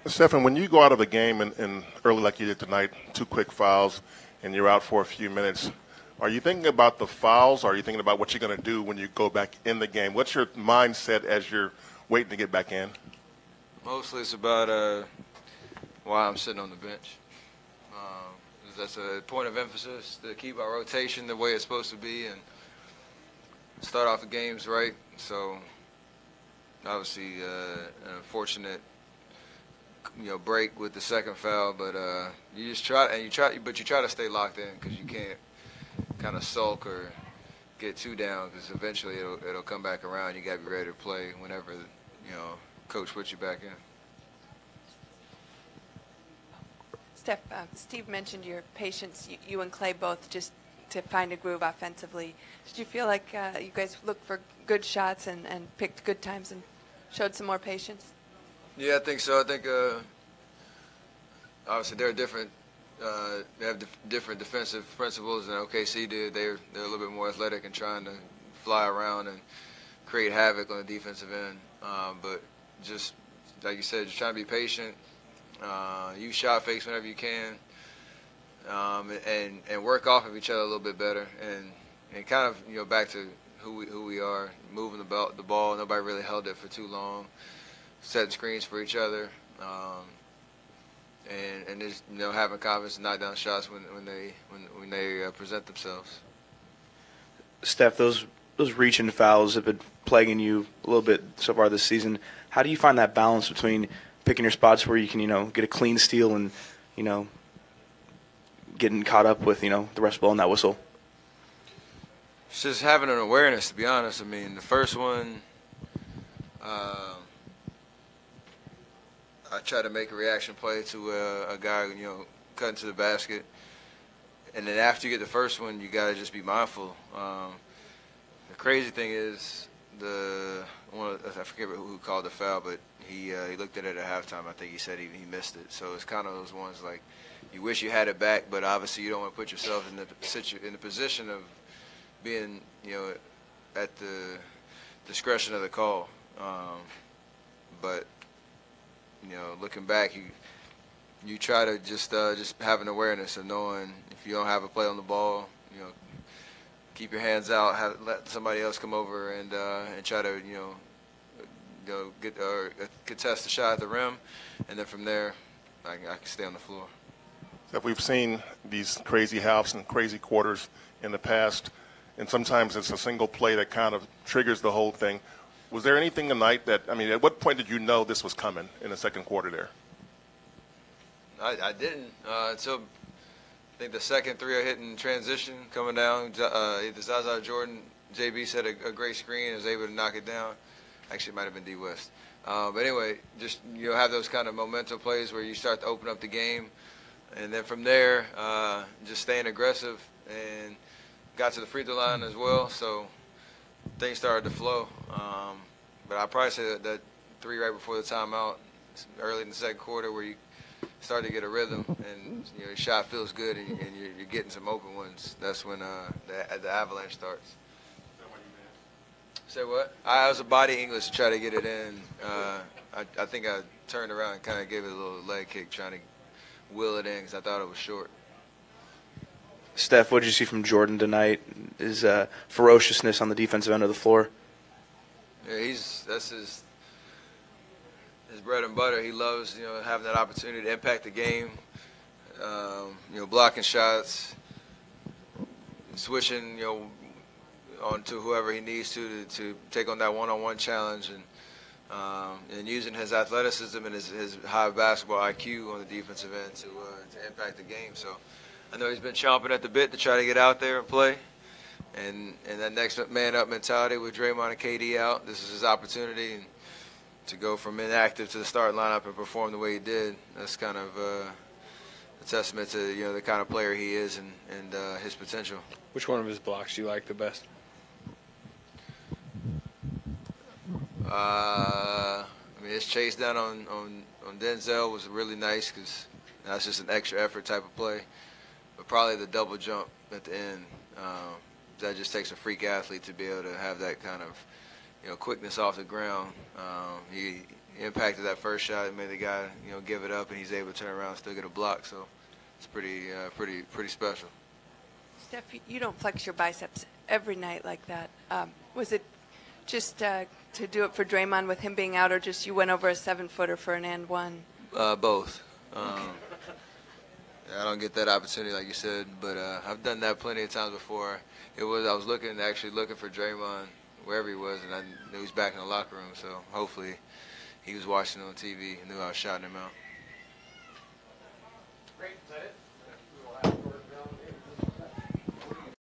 Stefan, when you go out of a game and early like you did tonight, two quick fouls, and you're out for a few minutes, are you thinking about the fouls, or are you thinking about what you're going to do when you go back in the game? What's your mindset as you're waiting to get back in? Mostly it's about why I'm sitting on the bench. That's a point of emphasis to keep our rotation the way it's supposed to be and start off the games right. So obviously an unfortunate break with the second foul, but you just try to stay locked in because you can't kind of sulk or get too down because eventually it'll come back around. You got to be ready to play whenever coach puts you back in. Steve mentioned your patience, you and Clay both, just to find a groove offensively. Did you feel like you guys looked for good shots and picked good times and showed some more patience? Yeah, I think so. I think obviously they're different. They have different defensive principles than OKC did. They're a little bit more athletic and trying to fly around and create havoc on the defensive end. But just like you said, just trying to be patient. Use shot fakes whenever you can, and work off of each other a little bit better, and kind of back to who we are, moving the ball. Nobody really held it for too long, setting screens for each other, and just having confidence to knock down shots when they present themselves. Steph, those reaching fouls have been plaguing you a little bit so far this season. How do you find that balance between picking your spots where you can, get a clean steal and, getting caught up with, the rest blowing that whistle? It's just having an awareness, to be honest. I mean, the first one, I tried to make a reaction play to a guy, cutting to the basket. And then after you get the first one, you got to just be mindful. The crazy thing is, I forget who called the foul, but he looked at it at halftime. I think he said he missed it. So it's kind of those ones like you wish you had it back, but obviously you don't want to put yourself in the position of being at the discretion of the call. But looking back, you try to just have an awareness of knowing if you don't have a play on the ball, keep your hands out, let somebody else come over and try to get or contest the shot at the rim, and then from there I can stay on the floor. So we've seen these crazy halves and crazy quarters in the past, and sometimes it's a single play that kind of triggers the whole thing. Was there anything tonight at what point did you know this was coming in the second quarter there? I didn't until I think the second three I hit in transition coming down. Either Zaza or Jordan, JB set a great screen and was able to knock it down. Actually, it might have been D West. But anyway, just have those kind of momentum plays where you start to open up the game. And then from there, just staying aggressive and got to the free throw line as well. So things started to flow. But I'd probably say that three right before the timeout, early in the second quarter, where you start to get a rhythm and your shot feels good and you're getting some open ones. That's when the avalanche starts. Say what? I was a body English to try to get it in. I think I turned around and kind of gave it a little leg kick, trying to wheel it in because I thought it was short. Steph, what did you see from Jordan tonight? His ferociousness on the defensive end of the floor. Yeah, that's his bread and butter. He loves having that opportunity to impact the game. Blocking shots, switching onto whoever he needs to take on that one-on-one challenge, and using his athleticism and his high basketball IQ on the defensive end to impact the game. So I know he's been chomping at the bit to try to get out there and play. And that next man up mentality with Draymond and KD out, this is his opportunity to go from inactive to the starting lineup and perform the way he did. That's kind of a testament to the kind of player he is and his potential. Which one of his blocks do you like the best? His chase down on Denzel was really nice because that's just an extra effort type of play. But probably the double jump at the end. That just takes a freak athlete to be able to have that kind of quickness off the ground. He impacted that first shot and made the guy, give it up, and he's able to turn around and still get a block. So it's pretty special. Steph, you don't flex your biceps every night like that. Was it just to do it for Draymond with him being out, or just you went over a 7-footer for an and one? Both. I don't get that opportunity like you said, but I've done that plenty of times before. I was looking for Draymond wherever he was, and I knew he was back in the locker room. So hopefully he was watching on TV and knew I was shouting him out. Great. Is that it?